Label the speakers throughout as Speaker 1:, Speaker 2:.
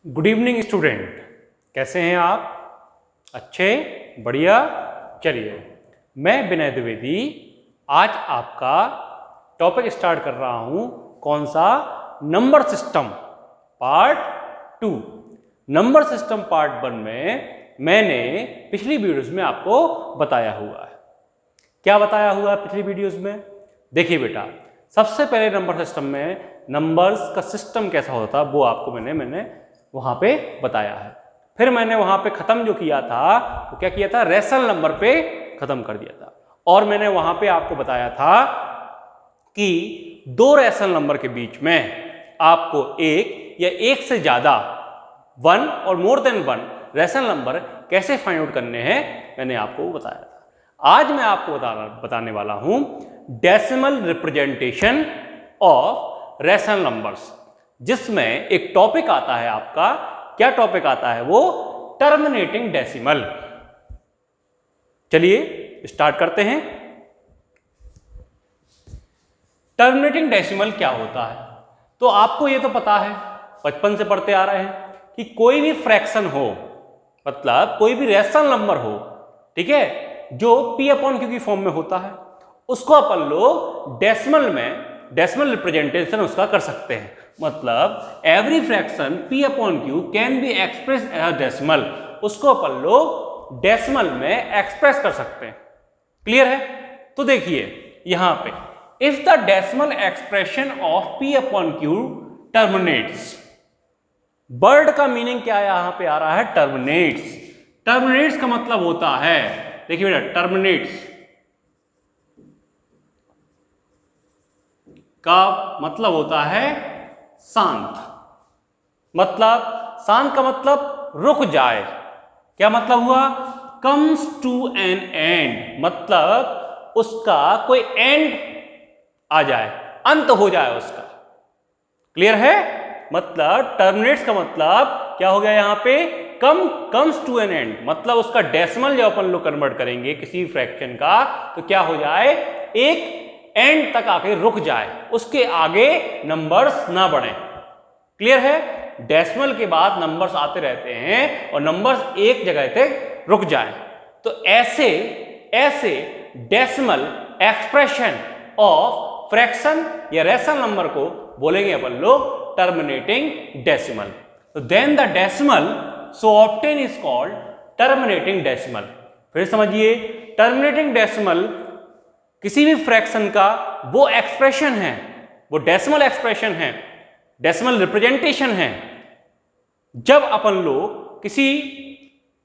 Speaker 1: Good evening student, कैसे हैं आप? अच्छे, बढ़िया। चलिए, मैं विनय द्विवेदी आज आपका टॉपिक स्टार्ट कर रहा हूं। कौन सा? Number system part 2। Number system part 1 में मैंने पिछली वीडियोस में आपको बताया हुआ है। क्या बताया हुआ है पिछली वीडियोस में? देखिए बेटा, सबसे पहले नंबर सिस्टम में नंबर्स का सिस्टम कैसा होता वो आपको मैंने वहां पे बताया है। फिर मैंने वहां पे खत्म जो किया था तो क्या किया था, रैशनल नंबर पे खत्म कर दिया था। और मैंने वहां पे आपको बताया था कि दो रैशनल नंबर के बीच में आपको एक या एक से ज्यादा, वन और more than one rational number कैसे फाइंड आउट करने हैं मैंने आपको बताया था। आज मैं आपको बताने वाला हूं decimal representation of rational numbers, जिसमें एक टॉपिक आता है आपका। क्या टॉपिक आता है वो? Terminating decimal. चलिए स्टार्ट करते हैं। टर्मिनेटिंग डेसिमल क्या होता है? तो आपको ये तो पता है, बचपन से पढ़ते आ रहे हैं कि कोई भी फ्रैक्शन हो, मतलब कोई भी रैशनल नंबर हो, ठीक है, जो P अपॉन Q की फॉर्म में होता है, उसको अपन लोग डेसिमल में डेसिमल रिप्रेजेंटेशन उसका कर सकते हैं। मतलब every fraction P upon Q can be express as decimal, उसको अपन लोग डेसिमल में एक्सप्रेस कर सकते हैं। क्लियर है? तो देखिए यहां पे, if the decimal expression of P upon Q terminates, word का मीनिंग क्या है यहां पे आ रहा है? टर्मिनेट्स। टर्मिनेट्स का मतलब होता है, देखिए बेटा, टर्मिनेट्स का मतलब होता है शांत। मतलब शांत का मतलब रुक जाए। क्या मतलब हुआ? कम्स टू एन एंड, मतलब उसका कोई एंड आ जाए, अंत हो जाए उसका। क्लियर है? मतलब टर्मिनेट्स का मतलब क्या हो गया यहां पे? कम्स टू एन एंड, मतलब उसका डेसिमल जब अपन लोग कन्वर्ट करेंगे किसी फ्रैक्शन का, तो क्या हो जाए? एक एंड तक आके रुक जाए, उसके आगे नंबर्स ना बढ़े। क्लियर है? डेसिमल के बाद नंबर्स आते रहते हैं और नंबर्स एक जगह तक रुक जाए। तो ऐसे डेसिमल एक्सप्रेशन ऑफ फ्रैक्शन या रैशनल नंबर को बोलेंगे अपन लोग टर्मिनेटिंग डेसिमल। तो then the decimal so obtain is called terminating decimal. फिर समझिए, टर्मिनेटिंग डेसिमल किसी भी फ्रैक्शन का वो एक्सप्रेशन है, वो डेसिमल एक्सप्रेशन है, डेसिमल रिप्रेजेंटेशन है, जब अपन लोग किसी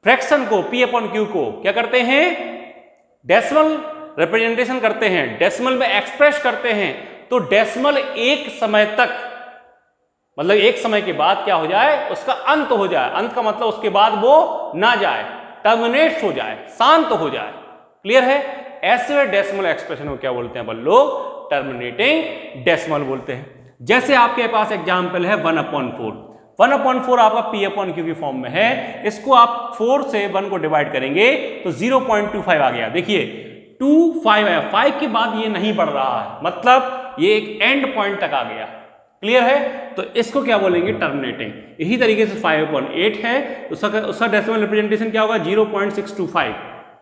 Speaker 1: फ्रैक्शन को P अपॉन Q को क्या करते हैं? डेसिमल रिप्रेजेंटेशन करते हैं, डेसिमल में एक्सप्रेस करते हैं। तो डेसिमल एक समय तक, मतलब एक समय के बाद क्या हो जाए? उसका अंत हो जाए। अंत का मतलब उसके बाद वो ना जाए, टर्मिनेट्स हो जाए, शांत हो जाए। क्लियर है? ऐसे डेसिमल एक्सप्रेशन को क्या बोलते हैं अपन लोग? टर्मिनेटिंग डेसिमल बोलते हैं। जैसे आपके पास एग्जांपल है 1/4। 1/4 आपका P अपॉन Q की फॉर्म में है। इसको आप 4 से 1 को डिवाइड करेंगे तो 0.25 आ गया। देखिए 25 है, 5 के बाद ये नहीं बढ़ रहा है, मतलब ये एक एंड पॉइंट तक आ गया। क्लियर है? तो इसको क्या बोलेंगे? टर्मिनेटिंग। इसी तरीके से 5/8 है, उसका डेसिमल रिप्रेजेंटेशन क्या होगा? 0.625।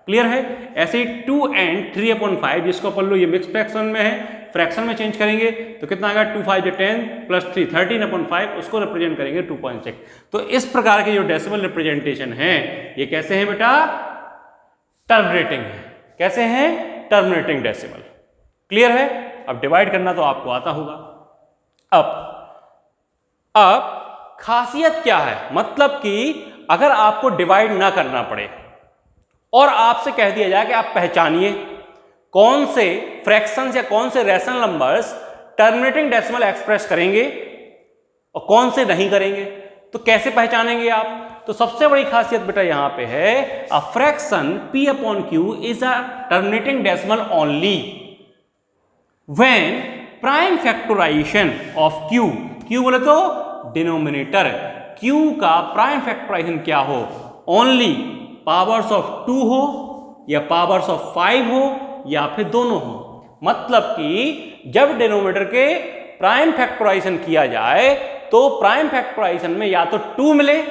Speaker 1: क्लियर है? ऐसे ही 2 and 3/5, जिसको अपन लोग ये मिक्स फ्रैक्शन में है, फ्रैक्शन में चेंज करेंगे तो कितना आएगा? 2 5 10 प्लस 3 13/5, उसको रिप्रेजेंट करेंगे 2.6। तो इस प्रकार के जो डेसिमल रिप्रेजेंटेशन है ये कैसे हैं बेटा? टर्मिनेटिंग है। कैसे हैं? Terminating decimal. क्लियर है? अब डिवाइड करना तो आपको आता होगा। अब खासियत क्या है? मतलब कि अगर आपको डिवाइड ना करना पड़े और आपसे कह दिया जाए कि आप पहचानिए कौन से फ्रैक्शंस या कौन से rational numbers terminating decimal express करेंगे और कौन से नहीं करेंगे, तो कैसे पहचानेंगे आप? तो सबसे बड़ी खासियत बेटा यहां पे है, a fraction P upon Q is a terminating decimal only when prime factorisation of Q बोले तो डिनोमिनेटर, Q का प्राइम फैक्टराइजेशन क्या हो? ओनली पावर्स ऑफ 2 हो या पावर्स ऑफ 5 हो या फिर दोनों हो। मतलब कि जब डिनोमिनेटर के प्राइम फैक्टराइजेशन किया जाए तो प्राइम फैक्टराइजेशन में या तो 2 मिले,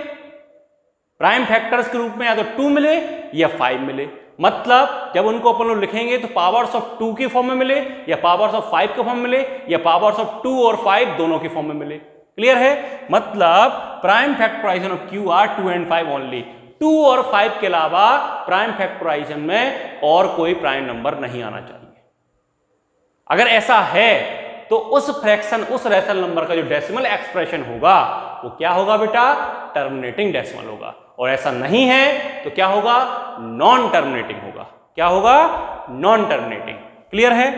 Speaker 1: प्राइम फैक्टर्स के रूप में या तो 2 मिले या 5 मिले। मतलब जब उनको अपन लोग लिखेंगे तो पावर्स ऑफ 2 की फॉर्म में मिले या पावर्स ऑफ 5 के फॉर्म में मिले या पावर्स ऑफ 2 और 5 दोनों की फॉर्म में मिले। क्लियर है? मतलब prime factorisation of Q are 2 and 5 only. 2 और 5 के अलावा प्राइम फैक्टराइजेशन में और कोई प्राइम नंबर नहीं आना चाहिए। अगर ऐसा है तो उस फ्रैक्शन, उस रैशनल नंबर का जो डेसिमल एक्सप्रेशन होगा वो क्या होगा बेटा? टर्मिनेटिंग डेसिमल होगा। और ऐसा नहीं है तो क्या होगा? नॉन टर्मिनेटिंग होगा। क्या होगा? Non terminating. क्लियर है?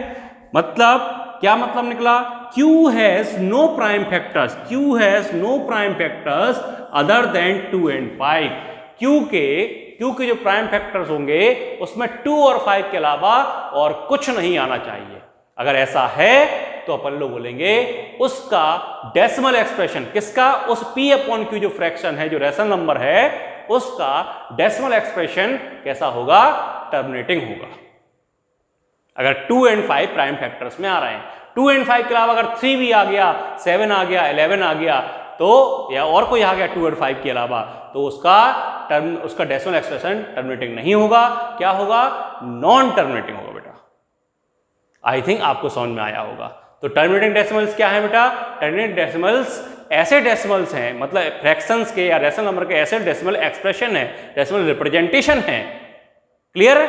Speaker 1: मतलब क्या मतलब निकला? Q has no prime factors, Q has no prime factors other than 2 and 5। Q के जो प्राइम फैक्टर्स होंगे उसमें 2 और 5 के अलावा और कुछ नहीं आना चाहिए। अगर ऐसा है तो अपन लोग बोलेंगे उसका डेसिमल एक्सप्रेशन, किसका? उस P अपॉन Q जो फ्रैक्शन है, जो रैशनल नंबर है, उसका डेसिमल एक्सप्रेशन कैसा होगा? टर्मिनेटिंग होगा। अगर 2 and 5 प्राइम फैक्टर्स में आ रहे हैं, 2 and 5 के अलावा अगर 3 भी आ गया, 7 आ गया, 11 आ गया तो, या और कोई आ गया 2 और 5 के अलावा, तो उसका डेसिमल एक्सप्रेशन टर्मिनेटिंग नहीं होगा। क्या होगा? नॉन टर्मिनेटिंग होगा बेटा। आई थिंक आपको समझ में आया होगा। तो टर्मिनेटिंग डेसिमल्स क्या है बेटा? टर्मिनेटिंग डेसिमल्स ऐसे डेसिमल्स हैं, मतलब फ्रैक्शंस के या रैशनल नंबर के ऐसे डेसिमल एक्सप्रेशन है, डेसिमल रिप्रेजेंटेशन है। क्लियर?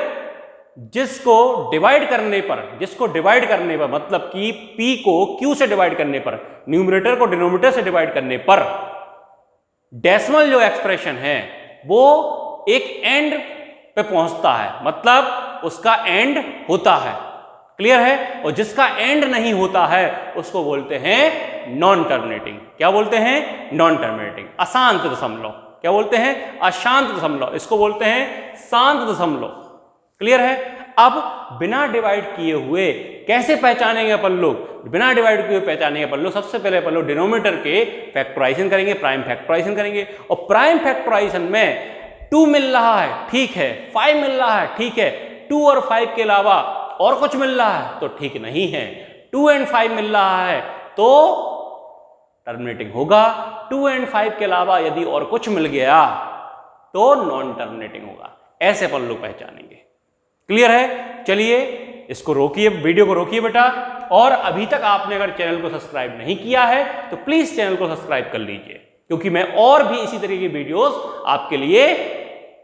Speaker 1: जिसको डिवाइड करने पर मतलब कि P को Q से डिवाइड करने पर, न्यूमरेटर को डिनोमिनेटर से डिवाइड करने पर डेसिमल जो एक्सप्रेशन है वो एक एंड पे पहुंचता है, मतलब उसका एंड होता है। क्लियर है? और जिसका एंड नहीं होता है उसको बोलते हैं नॉन टर्मिनेटिंग। क्या बोलते हैं? Non terminating. अशांत दशमलव। क्या बोलते हैं? अशांत दशमलव। इसको बोलते हैं शांत दशमलव। क्लियर है? अब बिना डिवाइड किए हुए कैसे पहचानेंगे अपन लोग? बिना डिवाइड किए हुए पहचानेंगे अपन लोग, सबसे पहले अपन लोग डिनोमिनेटर के फैक्टराइजेशन करेंगे, प्राइम फैक्टराइजेशन करेंगे। और प्राइम फैक्टराइजेशन में 2 मिल रहा है, ठीक है, 5 मिल रहा है, ठीक है, 2 और 5 के अलावा और कुछ मिल रहा है तो ठीक नहीं है। 2 and 5 मिल रहा है तो टर्मिनेटिंग होगा। 2 and 5 के अलावा यदि और कुछ मिल गया तो नॉन टर्मिनेटिंग होगा। ऐसे अपन लोग पहचानेंगे। क्लियर है? चलिए इसको रोकिए, वीडियो को रोकिए बेटा। और अभी तक आपने अगर चैनल को सब्सक्राइब नहीं किया है तो प्लीज चैनल को सब्सक्राइब कर लीजिए, क्योंकि मैं और भी इसी तरीके की वीडियोस आपके लिए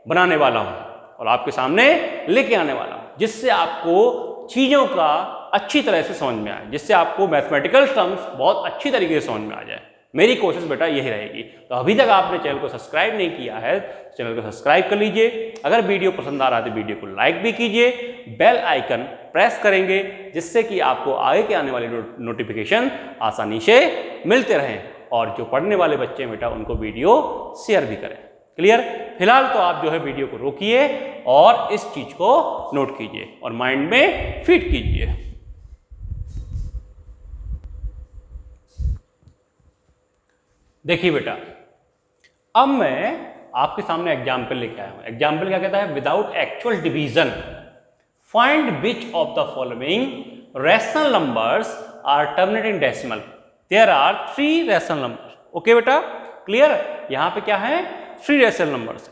Speaker 1: बनाने वाला हूं और आपके सामने लेके आने वाला हूं, जिससे आपको चीजों का अच्छी तरह से समझ में आए, जिससे आपको मैथमेटिकल टर्म्स बहुत अच्छी तरीके से समझ में आ जाए। मेरी कोशिश बेटा यही रहेगी। तो अभी तक आपने चैनल को सब्सक्राइब नहीं किया है, चैनल को सब्सक्राइब कर लीजिए। अगर वीडियो पसंद आ रहा है तो वीडियो को लाइक भी कीजिए, बेल आइकन प्रेस करेंगे, जिससे कि आपको आगे के आने वाली नोटिफिकेशन आसानी से मिलते रहें। और जो पढ़ने वाले बच्चे हैं बेटा उनको वीडियो शेयर भी करें। क्लियर? फिलहाल तो आप जो है वीडियो को रोकिए और इस चीज को नोट कीजिए और माइंड में फिट कीजिए। देखिए बेटा, अब मैं आपके सामने एग्जाम्पल लेके आया हूं। एग्जाम्पल क्या कहता है? Without actual division find which of the following rational numbers are terminating decimal. There are 3 rational numbers. Okay बेटा, क्लियर? यहां पे क्या है? 3 रैशनल नंबर्स।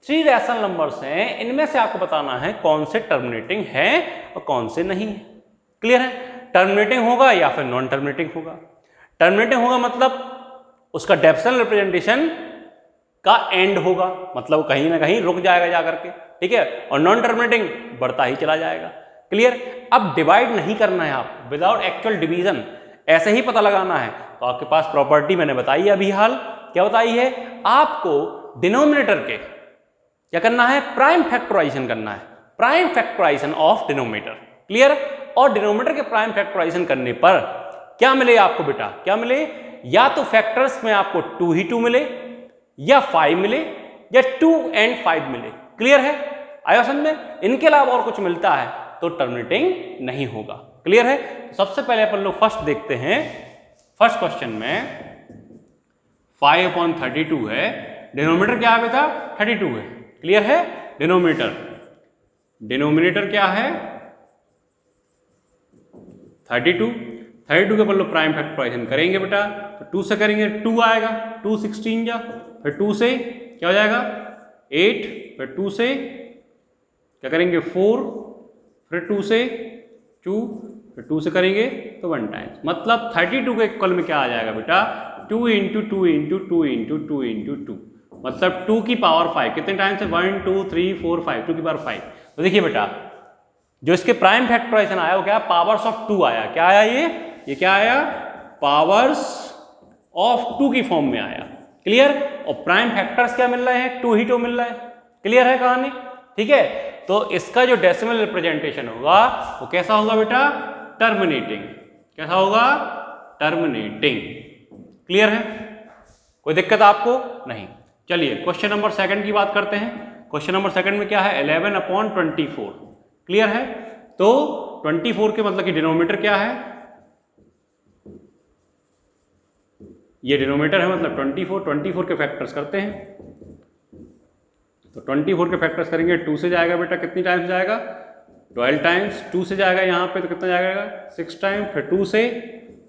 Speaker 1: 3 रैशनल नंबर्स हैं, इनमें से आपको बताना है कौन से टर्मिनेटिंग है और कौन से नहीं है। क्लियर है? टर्मिनेटिंग होगा या फिर नॉन टर्मिनेटिंग होगा। टर्मिनेटिंग होगा मतलब उसका डेसिमल रिप्रेजेंटेशन का एंड होगा, मतलब कहीं ना कहीं रुक जाएगा जाकर के, ठीक है। और नॉन टर्मिनेटिंग बढ़ता ही चला जाएगा। क्लियर? अब डिवाइड नहीं करना है आप, विदाउट एक्चुअल डिवीजन ऐसे ही पता लगाना है। तो आपके पास प्रॉपर्टी मैंने बताई है अभी हाल। क्या बताई है? आपको डिनोमिनेटर के क्या करना है? प्राइम फैक्टराइजेशन करना है, prime factorisation of denominator. Clear? और डिनोमिनेटर के प्राइम फैक्टराइजेशन करने पर क्या मिले आपको बेटा? क्या मिले? या तो फैक्टर्स में आपको 2 ही 2 मिले, या 5 मिले, या 2 and 5 मिले। क्लियर है? आया समझ में? इनके अलावा और कुछ मिलता है तो टर्मिनेटिंग नहीं होगा। क्लियर है? सबसे पहले अपन लोग फर्स्ट देखते हैं। फर्स्ट क्वेश्चन में 5/32 है, डिनोमिनेटर क्या है बेटा? 32 है। क्लियर है? डिनोमिनेटर क्या है? 32। 32 के अपन लोग प्राइम फैक्टराइजेशन करेंगे बेटा, तो 2 से करेंगे 2 आएगा, 2 16 जा, फिर 2 से क्या हो जाएगा 8, फिर 2 से क्या करेंगे 4, फिर 2 से 2, फिर 2 से करेंगे तो 1 टाइम्स, मतलब 32 के इक्वल में क्या आ जाएगा बेटा 2 इंटू 2 इंटू 2 इंटू 2 इंटू 2, मतलब 2 की पावर 5 कितने टाइम्स है 1 2 3 4 5, 2 की पावर 5। तो देखिए बेटा जो इसके प्राइम फैक्टराइजेशन आया वो क्या पावर्स ऑफ 2 आया, क्या आया ये क्या आया पावर्स ऑफ 2 की फॉर्म में आया, क्लियर। और प्राइम फैक्टर्स क्या मिल रहे हैं 2 ही 2 मिल रहा है, क्लियर है कहानी, ठीक है। तो इसका जो डेसिमल रिप्रेजेंटेशन होगा वो कैसा होगा बेटा टर्मिनेटिंग, कैसा होगा टर्मिनेटिंग, क्लियर है, कोई दिक्कत आपको नहीं। चलिए क्वेश्चन नंबर 2 की बात करते हैं। क्वेश्चन नंबर 2 में क्या है 11/24, क्लियर है। तो 24 के मतलब कि डिनोमिनेटर क्या है, ये डिनोमिनेटर है मतलब 24 के फैक्टर्स करते हैं, तो 24 के फैक्टर्स करेंगे 2 से जाएगा बेटा, कितनी टाइम्स जाएगा 12 टाइम्स, 2 से जाएगा यहाँ पे तो कितना जाएगा 6 टाइम, फिर 2 से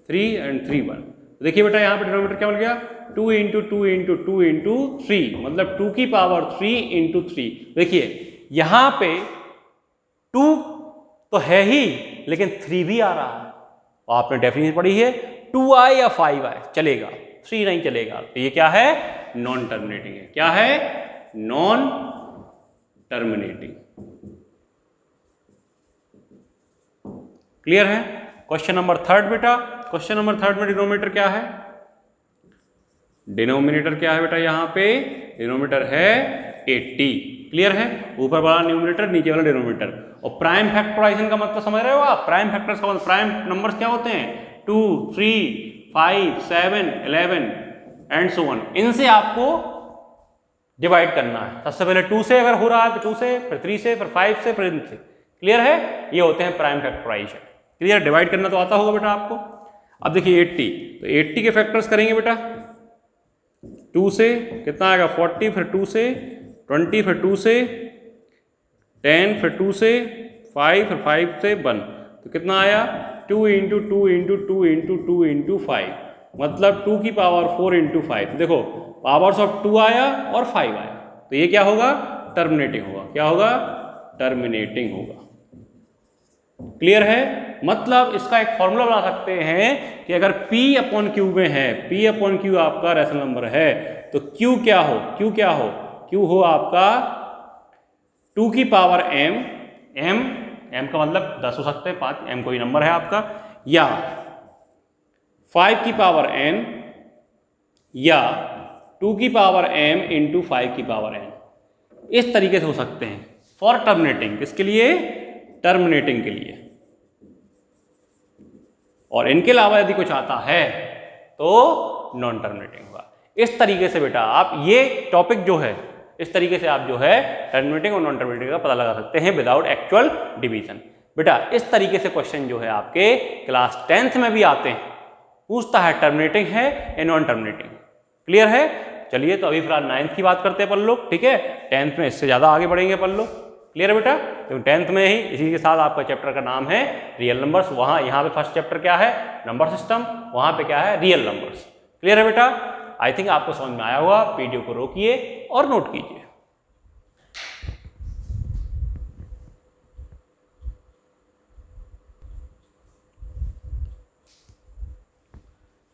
Speaker 1: 3 एंड 3 1। तो देखिए बेटा यहाँ पे डिनोमिनेटर क्या मिल गया 2 इंटू 2 इंटू 2 इंटू 3, मतलब 2 की पावर 3 इंटू 3। देखिए यहाँ पे 2 तो है ही लेकिन 3 भी आ रहा है, आपने डेफिनेशन पढ़ी है 2 आए या 5 आए चलेगा, 3 नहीं चलेगा, तो ये क्या है नॉन टर्मिनेटिंग है, क्या है नॉन टर्मिनेटिंग, क्लियर है। क्वेश्चन नंबर 3 बेटा, क्वेश्चन नंबर 3 में डिनोमिनेटर क्या है, डिनोमिनेटर क्या है बेटा यहाँ पे डिनोमिनेटर है 80, क्लियर है, ऊपर वाला न्यूमरेटर नीचे वाला डिनोमिनेटर। और प्राइम फैक्टराइजेशन का मतलब समझ रहे हो आप, प्राइम फैक्टर्स का मतलब प्राइम नंबर्स क्या होते हैं 2 3 5 7 11 एंड सो ऑन, इनसे आपको डिवाइड करना है। सबसे पहले 2 से अगर हो रहा है तो 2 से, फिर 3 से, फिर 5 से, फिर इनसे, क्लियर है, ये होते हैं प्राइम फैक्टराइजेशन, क्लियर। डिवाइड करना तो आता होगा बेटा आपको। अब देखिए 80, तो 80 के फैक्टर्स करेंगे बेटा 2 से कितना आएगा 40, फिर 2 से 20, फिर 2 से 10, फिर 2 से 5, फिर 5 से 1, तो कितना आया 2 इंटू 2 इंटू 2 इंटू 2 इंटू 5, मतलब 2 की पावर 4 इंटू 5। देखो पावर्स ऑफ 2 आया और 5 आया, तो ये क्या होगा टर्मिनेटिंग होगा, क्या होगा टर्मिनेटिंग होगा, क्लियर है। मतलब इसका एक फॉर्मूला बना सकते हैं कि अगर P अपॉन Q में है, P अपॉन Q आपका रैशनल नंबर है, तो Q क्या हो, Q क्या हो, Q हो आपका 2 की पावर m, m का मतलब 10 हो सकते हैं, 5 m कोई नंबर है आपका, या 5 की पावर n, या 2 की पावर m इंटू 5 की पावर n, इस तरीके से हो सकते हैं फॉर टर्मिनेटिंग, किसके लिए टर्मिनेटिंग के लिए। और इनके अलावा यदि कुछ आता है तो नॉन टर्मिनेटिंग होगा। इस तरीके से बेटा आप ये टॉपिक जो है इस तरीके से आप जो है टर्मिनेटिंग और नॉन टर्मिनेटिंग का पता लगा सकते हैं विदाउट एक्चुअल डिवीजन। बेटा इस तरीके से क्वेश्चन जो है आपके क्लास 10th में भी आते हैं, पूछता है टर्मिनेटिंग है या नॉन टर्मिनेटिंग, क्लियर है। चलिए तो अभी फिलहाल 9th की बात करते हैं अपन लोग, ठीक है, 10th में इससे ज़्यादा आगे बढ़ेंगे अपन लोग, क्लियर है बेटा। तो 10th में ही इसी के साथ आपका चैप्टर का नाम है रियल नंबर्स, वहाँ यहाँ पे फर्स्ट चैप्टर क्या है नंबर सिस्टम, वहाँ पे क्या है रियल नंबर्स, क्लियर है बेटा। आई थिंक आपको समझ में आया होगा, वीडियो को रोकिए और नोट कीजिए।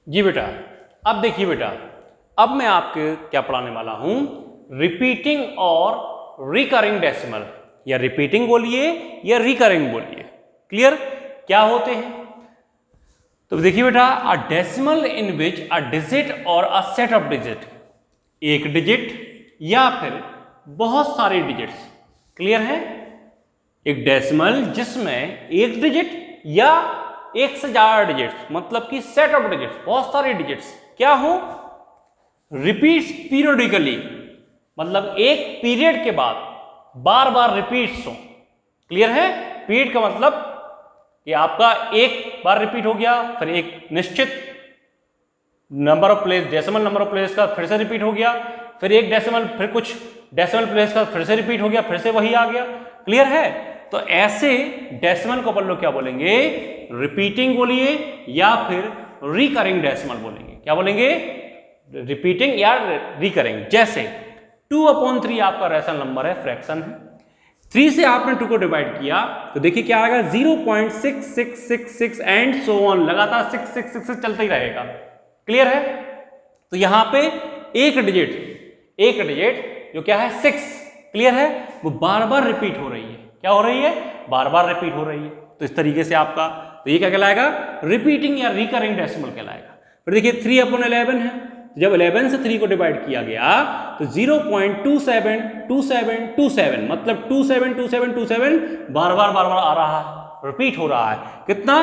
Speaker 1: जी बेटा, अब देखिए बेटा, अब मैं आपके क्या पढ़ाने वाला हूं, रिपीटिंग और रिकरिंग डेसिमल, या रिपीटिंग बोलिए या रिकरिंग बोलिए, क्लियर क्या होते हैं। तो देखिए बेटा, a decimal in which a digit और अ सेट ऑफ डिजिट, एक डिजिट या फिर बहुत सारे डिजिट्स, क्लियर है। एक डेसिमल जिसमें एक डिजिट या एक से ज्यादा डिजिट्स, मतलब कि सेट ऑफ डिजिट्स, बहुत सारे डिजिट्स क्या हो, रिपीट्स पीरियोडिकली, मतलब एक पीरियड के बाद बार बार रिपीट्स हो, क्लियर है। पीरियड का मतलब कि आपका एक बार रिपीट हो गया, फिर एक निश्चित number of place, decimal number of place का फिर से रिपीट हो गया, फिर एक डेसिमल, फिर कुछ डेसिमल प्लेस का फिर से रिपीट हो गया, फिर से वही आ गया, क्लियर है। तो ऐसे डेसिमल को अपन लोग क्या बोलेंगे, रिपीटिंग बोलिए या फिर रिकरिंग डेसिमल बोलेंगे। क्या बोलेंगे, रिपीटिंग या रिकरिंग। जैसे 2/3 आपका रेशनल नंबर है, फ्रैक्शन है, 3 से आपने 2 को डिवाइड किया तो देखिए क्या आएगा 0.6666 एंड सो ऑन, लगातार 6 चलता ही रहेगा। क्लियर है। तो यहां पे एक डिजिट जो क्या है 6, क्लियर है, वो बार बार रिपीट हो रही है। क्या हो रही है, बार बार रिपीट हो रही है। तो इस तरीके से आपका, तो ये क्या कहलाएगा, रिपीटिंग या रिकरिंग डेसिमल कहलाएगा। फिर देखिए 3/11 है, जब 11 से 3 को डिवाइड किया गया तो 0.272727 मतलब 272727 बार बार आ रहा है, रिपीट हो रहा है। कितना,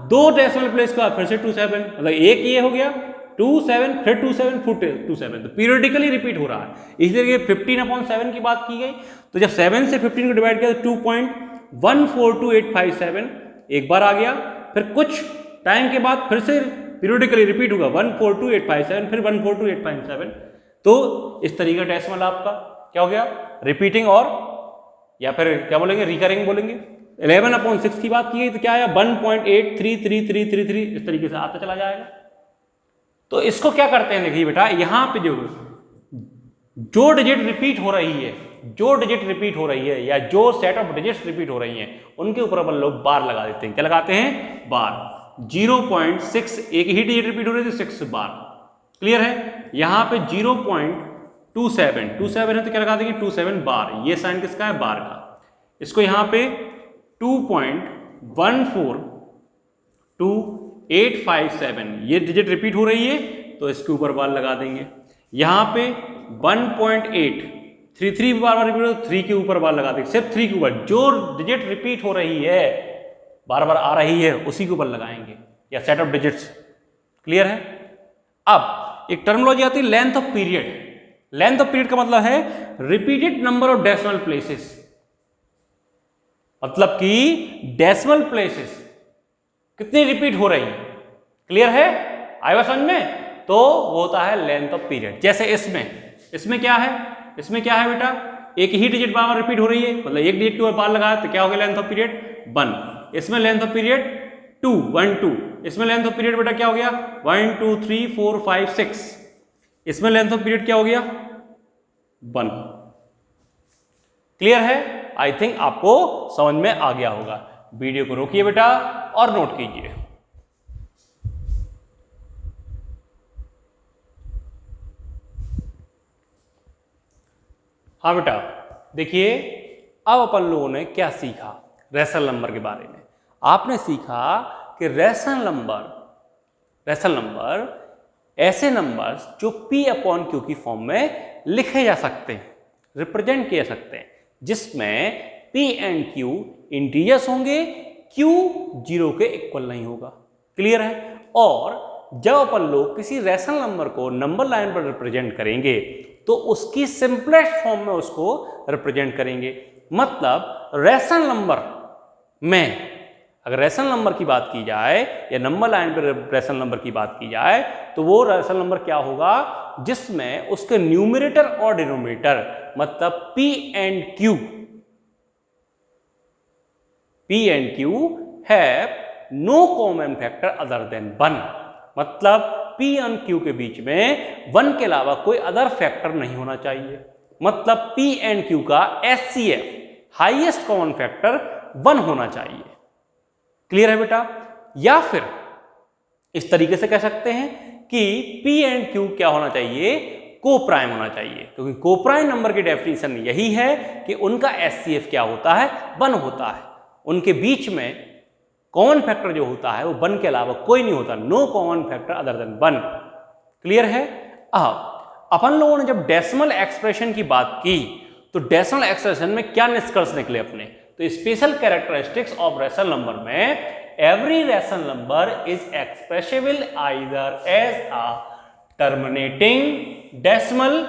Speaker 1: 2 डेसिमल प्लेस का फिर से 27, मतलब एक ये हो गया 27 फिर 27 फिर 27, तो पीरियडिकली रिपीट हो रहा है। इसी तरीके 15/7 की बात की गई तो जब 7 से 15 को डिवाइड किया तो 2.142857 एक बार आ गया, फिर कुछ टाइम के बाद फिर से पीरियडिकली रिपीट होगा 142857 फिर 142857। तो इस तरीके का डेसिमल आपका क्या हो गया, रिपीटिंग और या फिर क्या बोलेंगे, रिकरिंग बोलेंगे। 11/6 की बात की गई तो क्या आया 1.833333, इस तरीके से आता चला जाएगा। तो इसको क्या करते हैं, देखिए बेटा यहां पे जो डिजिट रिपीट हो रही है या जो सेट ऑफ डिजिट्स रिपीट हो रही हैं उनके ऊपर अपन लोग बार लगा देते हैं। क्या लगाते हैं, बार। 0.6 एक ही डिजिट रिपीट हो रही थी 6 बार। क्लियर है। यहां पे 0.27 है तो क्या लगा देंगे 27 बार, ये साइन किसका है, बार का। इसको यहां पे 2.142857 ये डिजिट रिपीट हो रही है तो इसके ऊपर बार लगा देंगे। यहां पे 1.833 बार रिपीट हो, 3 के ऊपर बार लगा देंगे, सिर्फ 3 के ऊपर। जो डिजिट रिपीट हो रही है, बार बार आ रही है, उसी के ऊपर लगाएंगे, या सेट ऑफ डिजिट्स। क्लियर है। अब एक टर्मिनोलॉजी आती है length of period. Length of period का मतलब है repeated number of decimal places, मतलब कि डेसिमल प्लेसेस कितनी रिपीट हो रही है। क्लियर है, आया समझ में। तो वो होता है लेंथ ऑफ पीरियड। जैसे इसमें क्या है, बेटा एक ही डिजिट बार बार रिपीट हो रही है, मतलब एक डिजिट के ऊपर बार लगाया तो क्या हो गया लेंथ ऑफ पीरियड 1। इसमें लेंथ ऑफ पीरियड 2 1 2। इसमें लेंथ ऑफ पीरियड बेटा क्या हो गया 1 2 3 4 5 6। इसमें लेंथ ऑफ पीरियड क्या हो गया 1। क्लियर है। आई थिंक आपको समझ में आ गया होगा। वीडियो को रोकिए बेटा और नोट कीजिए। हाँ बेटा देखिए, अब अपन लोगों ने क्या सीखा रेशनल नंबर के बारे में। आपने सीखा कि रेशनल नंबर ऐसे नंबर्स जो P/Q की फॉर्म में लिखे जा सकते हैं, रिप्रेजेंट किए सकते हैं, जिसमें P एंड Q इंटीजर्स होंगे, Q 0 के इक्वल नहीं होगा। क्लियर है। और जब अपन लोग किसी रेशनल नंबर को नंबर लाइन पर रिप्रेजेंट करेंगे तो उसकी सिंपलेस्ट फॉर्म में उसको रिप्रेजेंट करेंगे। मतलब रेशनल नंबर में अगर रेशनल नंबर की बात की जाए या नंबर लाइन पर रेशनल नंबर की बात की जाए तो वो रेशनल नंबर क्या होगा जिसमें उसके न्यूमरेटर और डिनोमिनेटर मतलब P and Q have no common factor other than 1। मतलब P और Q के बीच में 1 के अलावा कोई अदर फैक्टर नहीं होना चाहिए। मतलब P एंड Q का HCF हाईएस्ट कॉमन फैक्टर 1 होना चाहिए। क्लियर है बेटा। या फिर इस तरीके से कह सकते हैं कि P एंड Q क्या होना चाहिए, को प्राइम होना चाहिए, क्योंकि को प्राइम नंबर की डेफिनेशन यही है कि उनका HCF क्या होता है 1 होता है। उनके बीच में कॉमन फैक्टर जो होता है वो 1 के अलावा कोई नहीं होता, no common factor other than 1। Clear है। अब अपन लोगों ने जब डेसिमल एक्सप्रेशन की बात की तो डेसिमल एक्सप्रेशन में क्या निष्कर्ष निकले अपने, तो special characteristics of rational number में every rational number is expressible either as a terminating decimal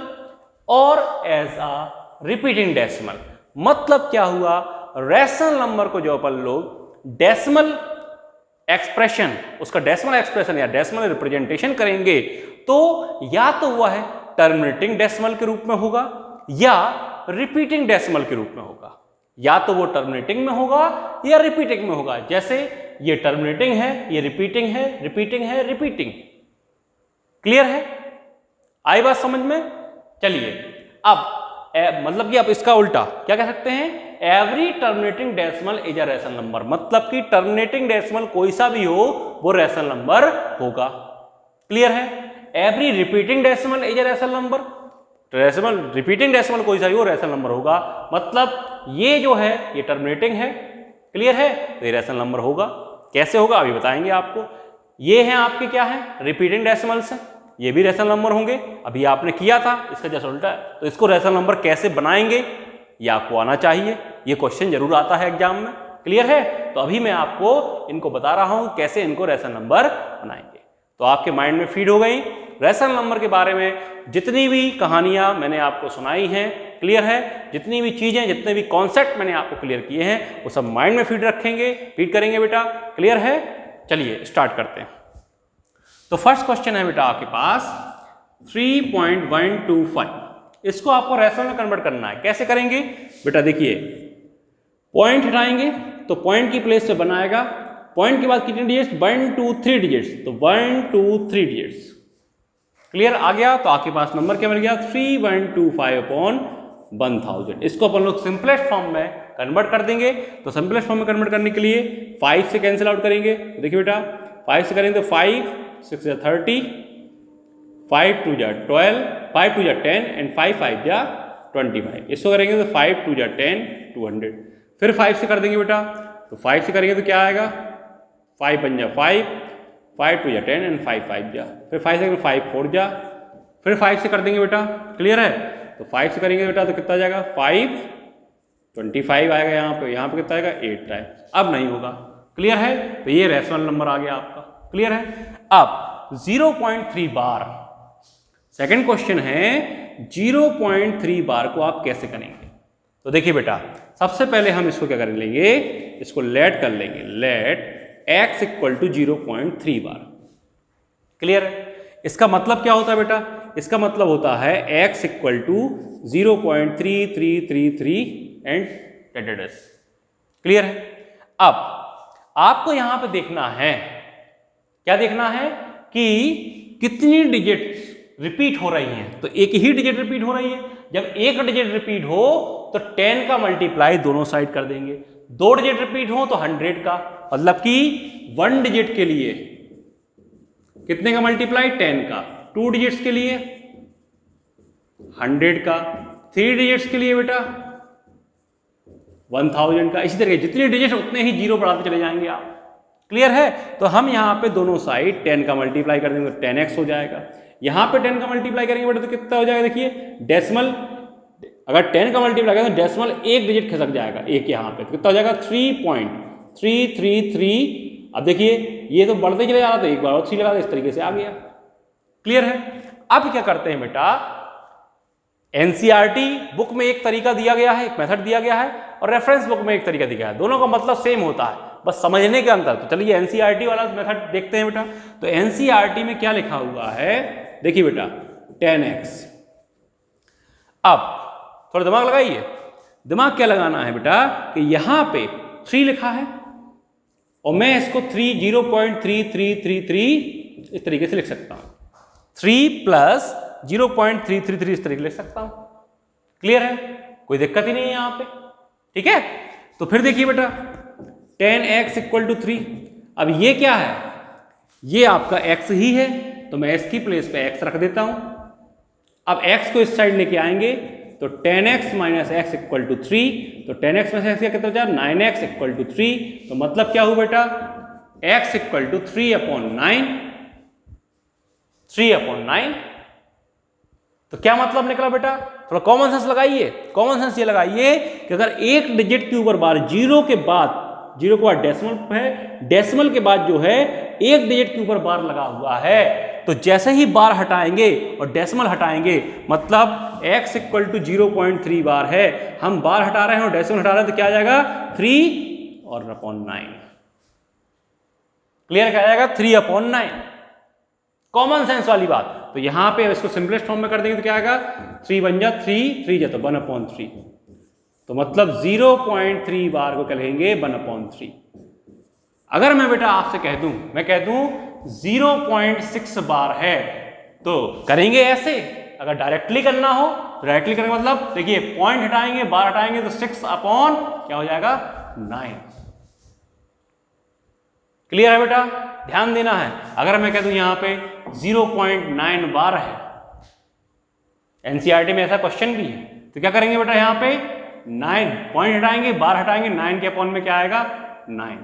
Speaker 1: और एज अ रिपीटिंग डेसिमल। मतलब क्या हुआ, रेशनल नंबर को जो अपन लोग डेसिमल एक्सप्रेशन, उसका डेसिमल एक्सप्रेशन या डेसिमल रिप्रेजेंटेशन करेंगे तो या तो वह टर्मिनेटिंग डेसिमल के रूप में होगा या रिपीटिंग डेसिमल के रूप में होगा। या तो वो टर्मिनेटिंग में होगा या रिपीटिंग में होगा। जैसे ये टर्मिनेटिंग है, ये रिपीटिंग है, रिपीटिंग है, रिपीटिंग। क्लियर है? आई बात समझ में? चलिए अब मतलब कि अब इसका उल्टा क्या कह सकते हैं, every terminating decimal is a rational number. मतलब कि टर्मिनेटिंग डेसिमल कोई सा भी हो वो रैशनल नंबर होगा। क्लियर है? Every repeating decimal is a rational number, decimal repeating decimal कोई सा भी हो रैशनल नंबर होगा। मतलब ये जो है ये टर्मिनेटिंग है। क्लियर है? तो ये रैशनल नंबर होगा। कैसे होगा अभी बताएंगे आपको। ये हैं आपके क्या है, रिपीटिंग डेसिमल्स हैं, ये भी रैशनल नंबर होंगे। अभी आपने किया था, इसका जैसा उल्टा है। तो इसको रैशनल नंबर कैसे बनाएंगे ये आपको आना चाहिए, ये क्वेश्चन जरूर आता है एग्जाम में। क्लियर है? तो अभी मैं आपको इनको बता रहा हूं कैसे इनको रैशनल नंबर बनाएंगे। तो आपके माइंड में फीड हो गई रैशनल नंबर के बारे में जितनी भी कहानियां मैंने आपको सुनाई हैं। क्लियर है? जितनी भी चीजें, जितने भी कॉन्सेप्ट मैंने आपको क्लियर किए हैं वो सब माइंड में फीड रखेंगे, फीड करेंगे बेटा। क्लियर है? चलिए स्टार्ट करते हैं। तो फर्स्ट क्वेश्चन है बेटा आपके पास 3.125। इसको आपको रैशनल में कन्वर्ट करना है। कैसे करेंगे बेटा? देखिए पॉइंट हटाएंगे तो पॉइंट की प्लेस पे बनाएगा। पॉइंट के बाद कितने डिजिट्स? 1 2 3 डिजिट्स, तो 1 2 3 डिजिट्स। क्लियर? आ गया? तो आपके पास नंबर क्या मिल गया? 3125/1000। इसको अपन लोग सिंपलेस्ट फॉर्म में कन्वर्ट कर देंगे। तो सिंपलेस्ट फॉर्म में कन्वर्ट करने के लिए 5 से कैंसिल आउट करेंगे। देखिए बेटा 5 से करेंगे तो 5 6 या 30, 5 2 या 12, 5 2 या 10 एंड 5 5 या 25। इसको करेंगे तो 5 2 या 10 200। फिर 5 से कर देंगे बेटा, तो 5 से करेंगे तो क्या आएगा? 5 1 जा 5, 5 2 या 10 एंड 5 5 जा। फिर 5 से 5 4 जा। फिर 5 से कर देंगे बेटा। क्लियर है? तो 5 से करेंगे बेटा तो कितना जाएगा? 5 25 आएगा यहाँ पे कितना आएगा? 8 टाइम्स। अब नहीं होगा। क्लियर है? तो ये रैशनल नंबर आ गया आपका। क्लियर है? अब 0.3 बार, सेकंड क्वेश्चन है 0.3 बार को आप कैसे करेंगे? तो देखिए बेटा सबसे पहले हम इसको क्या कर लेंगे, इसको लेट कर लेंगे। लेट x इक्वल टू 0.3 बार। क्लियर है? इसका मतलब क्या होता है बेटा? इसका मतलब होता है x इक्वल टू 0.3333 एंड डेडेडस। क्लियर है? अब आपको यहां पे देखना है, क्या देखना है कि कितनी डिजिट्स रिपीट हो रही हैं। तो एक ही डिजिट रिपीट हो रही है। जब एक डिजिट रिपीट हो तो 10 का मल्टीप्लाई दोनों साइड कर देंगे। 2 डिजिट रिपीट हो तो 100 का, मतलब कि 1 डिजिट के लिए कितने का मल्टीप्लाई? 10 का। 2 डिजिट्स के लिए 100 का। 3 डिजिट्स के लिए बेटा 1000 का। इसी तरह जितने डिजिट उतने ही जीरो बढ़ाते चले जाएंगे आप। क्लियर है? तो हम यहां पे दोनों साइड 10 का मल्टीप्लाई कर देंगे तो 10x हो जाएगा। यहां पे 10 का मल्टीप्लाई करेंगे बेटा तो कितना हो जाएगा? देखिए डेसिमल, अगर 10 का मल्टीप्लाई करें तो डेसिमल एक डिजिट खिसक जाएगा एक यहां पे, तो कितना हो जाएगा? 3.333। अब देखिए ये तो बढ़ते चले जा रहा था, एक बार और 3 लगा, इस तरीके से आ गया। क्लियर है? अब क्या करते हैं बेटा, एनसीईआरटी बुक में एक तरीका दिया गया है, एक मेथड दिया गया है, और रेफरेंस बुक में एक तरीका दिया गया है। दोनों का मतलब सेम होता है, बस समझने के अंतर। तो चलिए एनसीईआरटी वाला मेथड देखते हैं बेटा। तो एनसीईआरटी में क्या लिखा हुआ है? देखिए बेटा 10x। अब थोड़ा दिमाग लगाइए। दिमाग क्या लगाना है बेटा कि यहां पे 3 लिखा है और मैं इसको 0.3333 इस तरीके से लिख सकता हूं। 3 प्लस 0.333 इस तरीके से लिख सकता हूं। क्लियर है? कोई दिक्कत ही नहीं है यहां पे। ठीक है? तो फिर देखिए बेटा 10x इक्वल टू 3। अब ये क्या है? ये आपका x ही है, तो मैं इसकी प्लेस पे x रख देता हूं। अब x को इस साइड लेके आएंगे तो 10x minus x equal to 3। तो 10x में से x कितना जाए? 9x equal to 3। तो मतलब क्या हुआ बेटा? x equal to 3/9। 3/9। तो क्या मतलब निकला बेटा? थोड़ा कॉमन सेंस लगाइए। कॉमन सेंस ये लगाइए कि अगर एक डिजिट के ऊपर बार जीरो के बाद डेसिमल है, डेसिमल के बाद जो है एक डिजिट के ऊपर बार लगा हुआ है, तो जैसे ही बार हटाएंगे और डेसिमल हटाएंगे, मतलब x इक्वल टू 0.3 बार है, हम बार हटा रहे हैं और डेसिमल हटा रहे हैं, तो क्या आ जाएगा? 3/9। क्लियर? क्या आएगा? 3/9। कॉमन सेंस वाली बात। तो यहां पे इसको सिंपलेस्ट फॉर्म में कर देंगे तो क्या आएगा? 3 1 जा 3, 3 जा तो 1/3। तो तो मतलब 0.3 बार को क्या लिखेंगे 1/3। अगर मैं बेटा आपसे कह दूं, मैं कह दूं 0.6 बार है, तो करेंगे ऐसे। अगर डायरेक्टली करना हो तो डायरेक्टली करेंगे, मतलब देखिए पॉइंट हटाएंगे, बार हटाएंगे, तो 6 अपॉन क्या हो जाएगा 9। क्लियर है बेटा, ध्यान देना है। अगर मैं कह दूं यहां पे 0.9 बार है, एनसीईआरटी में ऐसा क्वेश्चन भी है, तो क्या करेंगे बेटा यहां पे 9 पॉइंट हटाएंगे, बार हटाएंगे, 9 के अपॉन में क्या आएगा 9।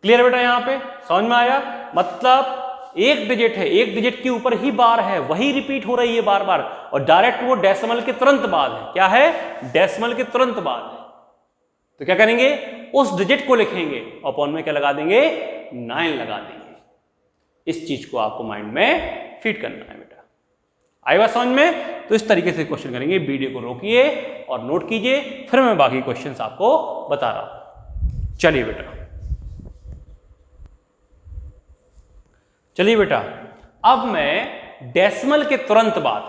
Speaker 1: क्लियर बेटा, यहां पे समझ में आया? मतलब एक डिजिट है, एक डिजिट के ऊपर ही बार है, वही रिपीट हो रही है बार बार, और डायरेक्ट वो डेसिमल के तुरंत बाद है। क्या है? डेसिमल के तुरंत बाद है। तो क्या करेंगे, उस डिजिट को लिखेंगे, अपॉन में क्या लगा देंगे 9 लगा देंगे। इस चीज को आपको माइंड में फिट करना है बेटा। आई बात समझ में? तो इस तरीके से क्वेश्चन करेंगे। वीडियो को रोकिए और नोट कीजिए, फिर मैं बाकी क्वेश्चंस आपको बता रहा हूं। चलिए बेटा, चलिए बेटा, अब मैं डेसिमल के तुरंत बाद,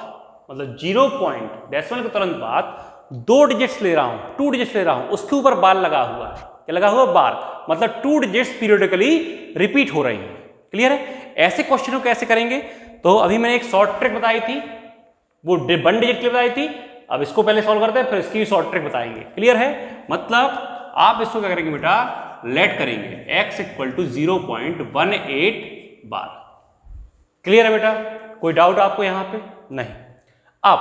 Speaker 1: मतलब 0 पॉइंट डेसिमल के तुरंत बाद 2 डिजिट्स ले रहा हूं, 2 डिजिट्स ले रहा हूं, उसके ऊपर बार लगा हुआ है। क्या लगा हुआ? बार। मतलब 2 डिजिट्स पीरियडिकली रिपीट हो रही हैं। क्लियर है? ऐसे क्वेश्चन को कैसे करेंगे? तो अभी मैंने एक शॉर्ट ट्रिक बताई थी, वो 1 डिजिट के लिए बताई थी। अब इसको पहले सॉल्व करते हैं, फिर इसकी शॉर्ट ट्रिक बताएंगे। क्लियर है? मतलब आप इसको क्या करेंगे बेटा, लेट करेंगे x = 0.18 बार। क्लियर है बेटा? कोई डाउट आपको यहां पे? नहीं। अब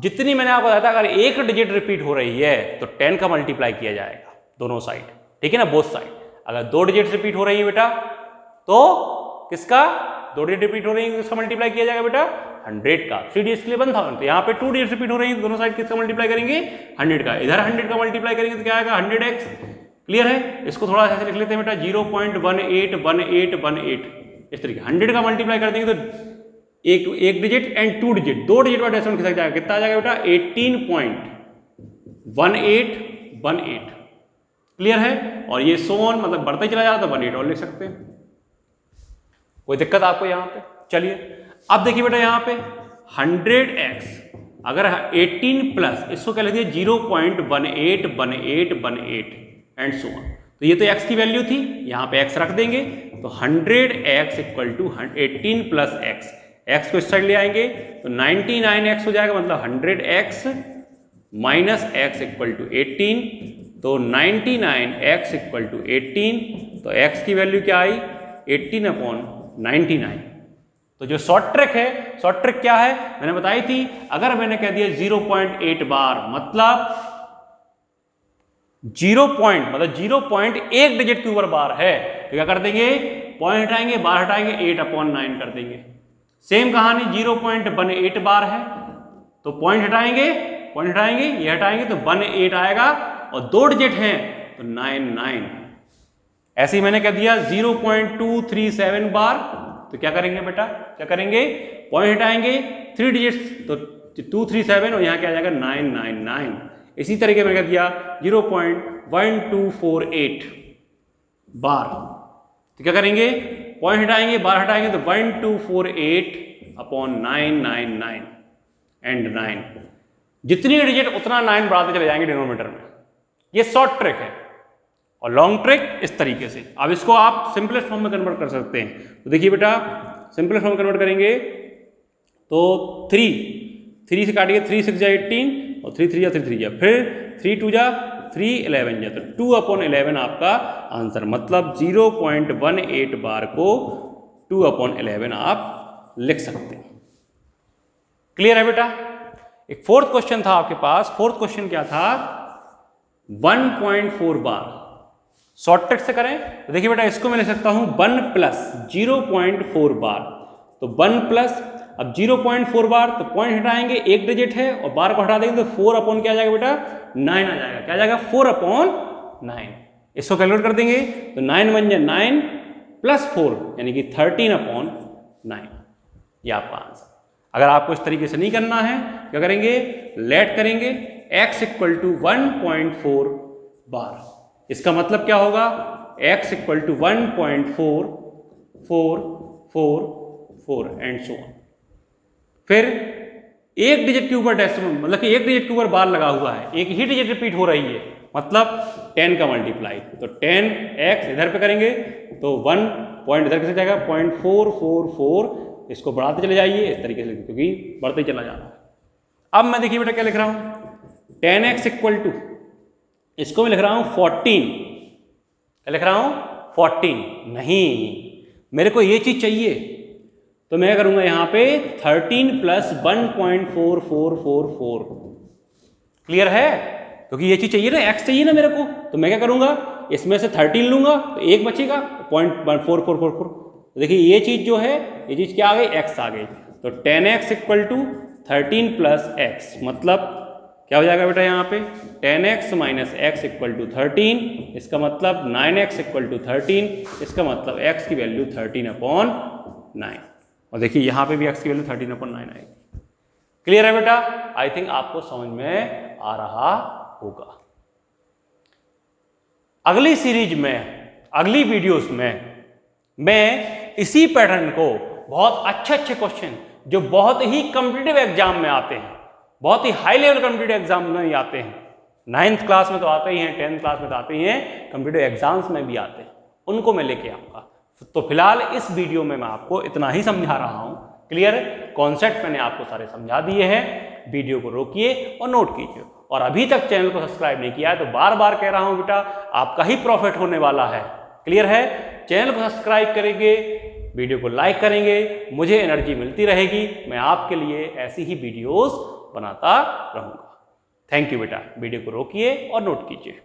Speaker 1: जितनी मैंने आपको बताया था, अगर एक डिजिट रिपीट हो रही है तो 10 का मल्टीप्लाई किया जाएगा दोनों साइड, ठीक है ना, बोथ साइड। अगर 2 डिजिट रिपीट हो रही है बेटा, तो किसका? 2 डिजिट रिपीट हो रही है, किसका मल्टीप्लाई किया जाएगा बेटा? 100 का। 3 डिजिट के लिए 1000। तो यहाँ पे 2 डिजिट रिपीट हो रही है, दोनों साइड किसका मल्टीप्लाई करेंगे? 100 का। इधर 100 का मल्टीप्लाई करेंगे तो क्या आएगा? 100x। क्लियर है? इसको थोड़ा ऐसे लिख लेते हैं बेटा, 0.181818। इस तरीके 100 का मल्टीप्लाई कर देंगे तो एक डिजिट एंड 2 डिजिट, 2 डिजिट का डेसिमल किसका जाएगा? कितना आ जाएगा बेटा? 18.1818। क्लियर है? और ये सोन मतलब बढ़ता ही चला जा रहा, तो 18 और लिख सकते हैं। कोई दिक्कत आपको यहां पे? चलिए अब देखिए बेटा, यहां पे 100x अगर 18 प्लस इसको क्या लिख दिया 0.181818 एंड सो ऑन। तो ये तो x की वैल्यू थी, यहां पे x रख देंगे, तो 100x = 18 प्लस x। x को इस साइड ले आएंगे तो 99x हो जाएगा, मतलब 100x माइनस x = 18, तो 99x = 18। तो x की वैल्यू क्या आई? 18/99। तो जो शॉर्ट ट्रिक है, शॉर्ट ट्रिक क्या है मैंने बताई थी, अगर मैंने कह दिया 0.8 बार, मतलब 0.1 डिजिट के ऊपर बार है, तो क्या कर देंगे? पॉइंट हटाएंगे, बार हटाएंगे, 8/9 कर देंगे। सेम कहानी 0.18 बार है, तो पॉइंट हटाएंगे, ये हटाएंगे, तो 18 आएगा, और 2 डिजिट हैं तो 99। ऐसे ही मैंने कह दिया 0.237 बार, तो क्या करेंगे बेटा? क्या करेंगे? पॉइंट हटाएंगे, 3 डिजिट्स तो 237, और यहां क्या आ जाएगा? 999। इसी तरीके मैंने कह दिया 0.1248 बार, तो क्या करेंगे? पॉइंट हटाएंगे, बार हटाएंगे, तो 1248/999 एंड 9। जितनी डिजिट उतना 9 बढ़ाते चले जाएंगे डिनोमिनेटर में। ये शॉर्ट ट्रिक है। और लॉन्ग ट्रिक इस तरीके से। अब इसको आप सिंपलेस्ट फॉर्म में कन्वर्ट कर सकते हैं। तो देखिए बेटा, सिंपलेस्ट फॉर्म में कन्वर्ट करेंगे तो 3 से काटिए, 3 6 जा 18, और 3 3 जा 3 3 जा, फिर 3 2 जा 3 11 जा, तो 2/11 आपका आंसर। मतलब 0.18 बार को 2/11 आप लिख सकते हैं। क्लियर है बेटा? एक फोर्थ क्वेश्चन था आपके पास। फोर्थ क्वेश्चन क्या था? 1.4 बार। शॉर्ट ट्रिक से करें तो देखिए बेटा, इसको मैं लिख सकता हूं 1 + 0.4 बार। तो 1 प्लस, अब 0.4 बार, तो पॉइंट हटाएंगे, एक डिजिट है, और बार को हटा देंगे तो 4/ क्या आ जाएगा बेटा? 9 आ जाएगा। क्या आ जाएगा? 4/9। इसको कैलकुलेट कर देंगे तो 9 × 9 + 4 यानी कि 13/9। ये आपका आंसर। अगर आपको इस तरीके से नहीं करना है, क्या करेंगे? लेट करेंगे x = 1.4 बार। इसका मतलब क्या होगा? x = 1.4444 and so on. फिर एक डिजिट के ऊपर डेसिमल, मतलब कि एक डिजिट के ऊपर बार लगा हुआ है, एक ही डिजिट रिपीट हो रही है, मतलब 10 का मल्टीप्लाई। तो 10x इधर पे करेंगे तो 1 पॉइंट इधर कैसे जाएगा 0.444, इसको बढ़ाते चले जाइए इस तरीके से, क्योंकि बढ़ते ही चला जा रहा है। अब मैं देखिए बेटा क्या लिख रहा हूं, 10x इक्वल टू, इसको मैं लिख रहा हूं 14, क्या लिख रहा हूं 14। नहीं, मेरे को ये चीज चाहिए, तो मैं करूंगा यहां पे 13 प्लस 1.4444। क्लियर है, क्योंकि ये चीज चाहिए ना, x चाहिए ना मेरे को, तो मैं क्या करूंगा इसमें से 13 लूंगा तो एक बचेगा 0.4444। तो देखिए ये चीज जो है, ये चीज क्या आ गई, x आ गई। तो 10x equal to 13 plus x, मतलब क्या हो जाएगा बेटा यहाँ पे 10x minus x equal to 13, इसका मतलब 9x इक्वल टू 13, इसका मतलब x की वैल्यू 13/9। और देखिए यहाँ पे भी x की वैल्यू 13/9 आएगी। क्लियर है बेटा, आई थिंक आपको समझ में आ रहा होगा। अगली सीरीज में, अगली वीडियोस में मैं इसी पैटर्न को, बहुत अच्छे क्वेश्चन जो बहुत ही कॉम्पिटिटिव एग्जाम में आते हैं, बहुत ही हाई लेवल कॉम्पिटिटिव एग्जाम में ही आते हैं, 9th क्लास में तो आते ही हैं, 10th क्लास में तो आते ही हैं, कॉम्पिटिटिव एग्जाम्स में भी आते हैं, उनको मैं लेके आऊंगा। तो फिलहाल इस वीडियो में मैं आपको इतना ही समझा रहा हूं। क्लियर, कॉन्सेप्ट मैंने आपको सारे समझा दिए हैं। वीडियो को रोकिए और नोट कीजिए, और अभी तक चैनल को सब्सक्राइब नहीं किया है तो बार बार कह रहा हूं बेटा, आपका ही प्रॉफिट होने वाला है। क्लियर है, चैनल को सब्सक्राइब करेंगे, वीडियो को लाइक करेंगे, मुझे एनर्जी मिलती रहेगी, मैं आपके लिए ऐसी ही वीडियोस बनाता रहूंगा। थैंक यू बेटा, वीडियो को रोकिए और नोट कीजिए।